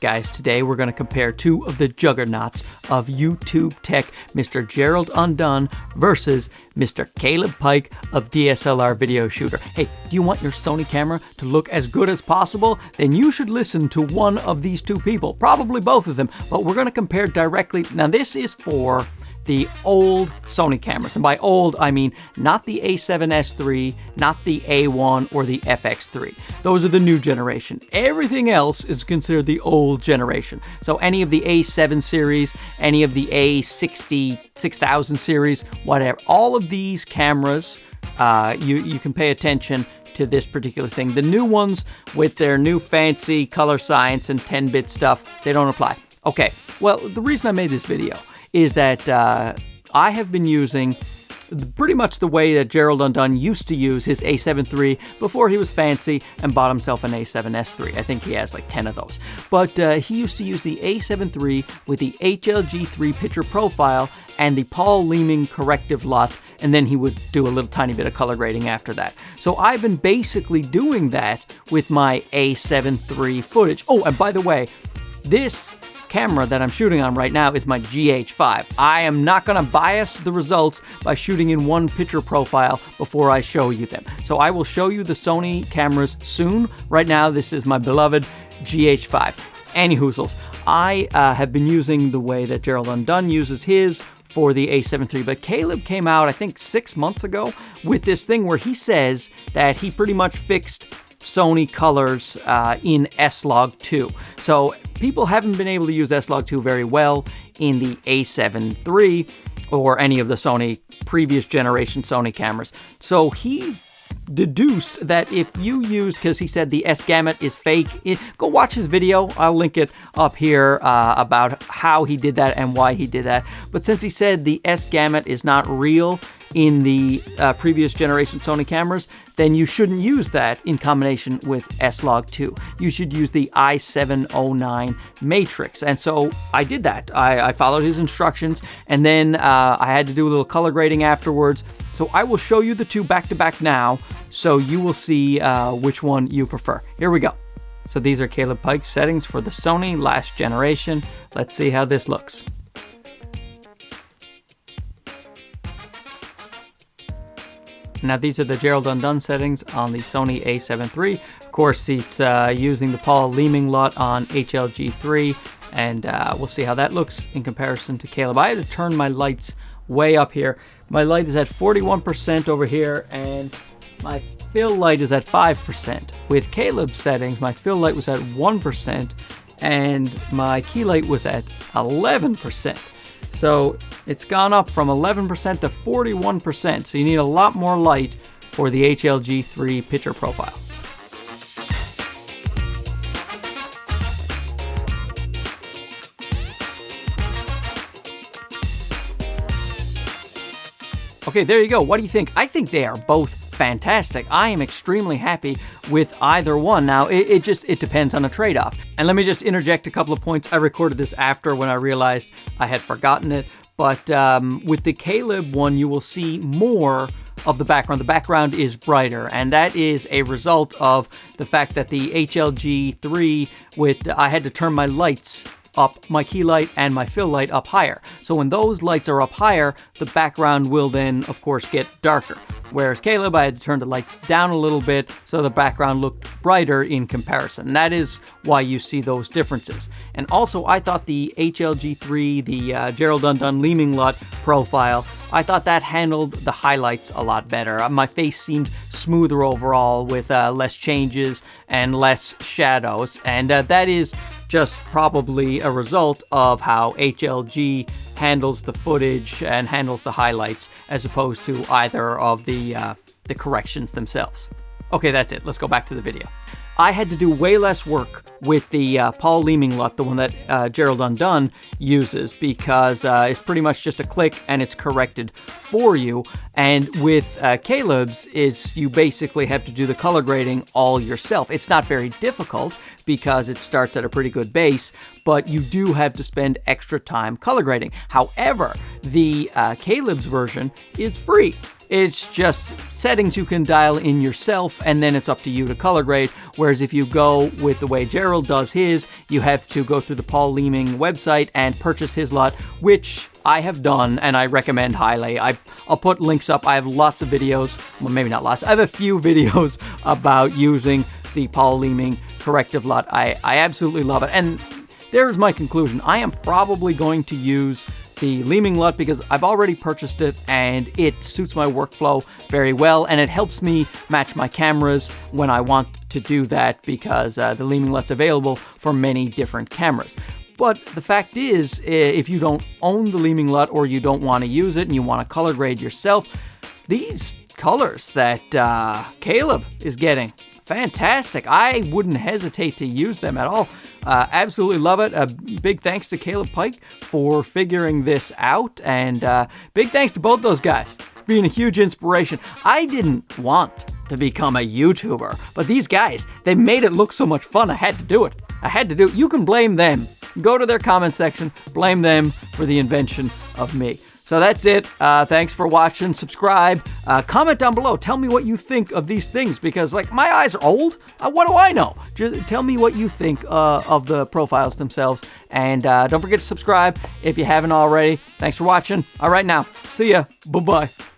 guys. Today we're going to compare two of the juggernauts of YouTube tech, Mr. Gerald Undone versus Mr. Caleb Pike of DSLR Video Shooter. Hey, do you want your Sony camera to look as good as possible? Then you should listen to one of these two people, probably both of them, but we're going to compare directly. Now this is for the old Sony cameras, and by old I mean not the A7S III, not the A1 or the FX3. Those are the new generation. Everything else is considered the old generation. So any of the A7 series, any of the A6000 series, whatever, all of these cameras, you can pay attention to this particular thing. The new ones with their new fancy color science and 10-bit stuff, they don't apply. Okay, well, the reason I made this video is that I have been using pretty much the way that Gerald Undone used to use his A7 III before he was fancy and bought himself an A7S III. I think he has like 10 of those. But he used to use the A7 III with the HLG3 picture profile and the Paul Leeming corrective LUT, and then he would do a little tiny bit of color grading after that. So I've been basically doing that with my A7 III footage. Oh, and by the way, this camera that I'm shooting on right now is my GH5. I am not going to bias the results by shooting in one picture profile before I show you them. So I will show you the Sony cameras soon. Right now, this is my beloved GH5. Anyhoozles, I have been using the way that Gerald Undone uses his for the A7 III, but Caleb came out, I think 6 months ago, with this thing where he says that he pretty much fixed Sony colors in S-Log2. So people haven't been able to use S-Log2 very well in the A7 III or any of the Sony previous generation Sony cameras. So he deduced that if you use, because he said the S-Gamut is fake, go watch his video. I'll link it up here about how he did that and why he did that. But since he said the S-Gamut is not real in the previous generation Sony cameras, then you shouldn't use that in combination with S-Log2. You should use the i709 matrix. And so I did that. I followed his instructions, and then I had to do a little color grading afterwards. So I will show you the two back to back now, so you will see which one you prefer. Here we go. So these are Caleb Pike's settings for the Sony last generation. Let's see how this looks. Now these are the Gerald Undone settings on the Sony A7 III. Of course, it's using the Paul Leeming LUT on HLG3, and we'll see how that looks in comparison to Caleb. I had to turn my lights way up here. My light is at 41% over here, and my fill light is at 5%. With Caleb's settings, my fill light was at 1%, and my key light was at 11%. So it's gone up from 11% to 41%, so you need a lot more light for the HLG3 picture profile. Okay, there you go. What do you think? I think they are both fantastic. I am extremely happy with either one. Now, it depends on a trade-off. And let me just interject a couple of points. I recorded this after when I realized I had forgotten it. But with the Caleb one, you will see more of the background. The background is brighter, and that is a result of the fact that the HLG3 I had to turn my lights up, my key light and my fill light up higher. So when those lights are up higher, the background will then, of course, get darker. Whereas Caleb, I had to turn the lights down a little bit so the background looked brighter in comparison. And that is why you see those differences. And also, I thought the HLG3, the Gerald Undone Leeming LUT profile, I thought that handled the highlights a lot better. My face seemed smoother overall with less changes and less shadows. And that is just probably a result of how HLG handles the footage and handles the highlights as opposed to either of the corrections themselves. Okay, that's it. Let's go back to the video. I had to do way less work with the Paul Leeming LUT, the one that Gerald Undone uses, because it's pretty much just a click and it's corrected for you. And with Caleb's, you basically have to do the color grading all yourself. It's not very difficult because it starts at a pretty good base, but you do have to spend extra time color grading. However, the Caleb's version is free. It's just settings you can dial in yourself, and then it's up to you to color grade. Whereas if you go with the way Gerald does his, you have to go through the Paul Leeming website and purchase his LUT, which I have done and I recommend highly. I'll put links up. I have lots of videos, well, maybe not lots. I have a few videos about using the Paul Leeming corrective LUT. I absolutely love it. And there's my conclusion. I am probably going to use the Leeming LUT because I've already purchased it and it suits my workflow very well, and it helps me match my cameras when I want to do that because the Leeming LUT's available for many different cameras. But the fact is, if you don't own the Leeming LUT or you don't want to use it and you want to color grade yourself, these colors that Caleb is getting, fantastic. I wouldn't hesitate to use them at all. Absolutely love it. A big thanks to Caleb Pike for figuring this out, and big thanks to both those guys for being a huge inspiration. I didn't want to become a YouTuber, but these guys, they made it look so much fun. I had to do it. I had to do it. You can blame them. Go to their comment section, blame them for the invention of me. So that's it. Thanks for watching. Subscribe. Comment down below. Tell me what you think of these things because, like, my eyes are old. What do I know? Just tell me what you think of the profiles themselves. And don't forget to subscribe if you haven't already. Thanks for watching. All right, now. See ya. Bye-bye.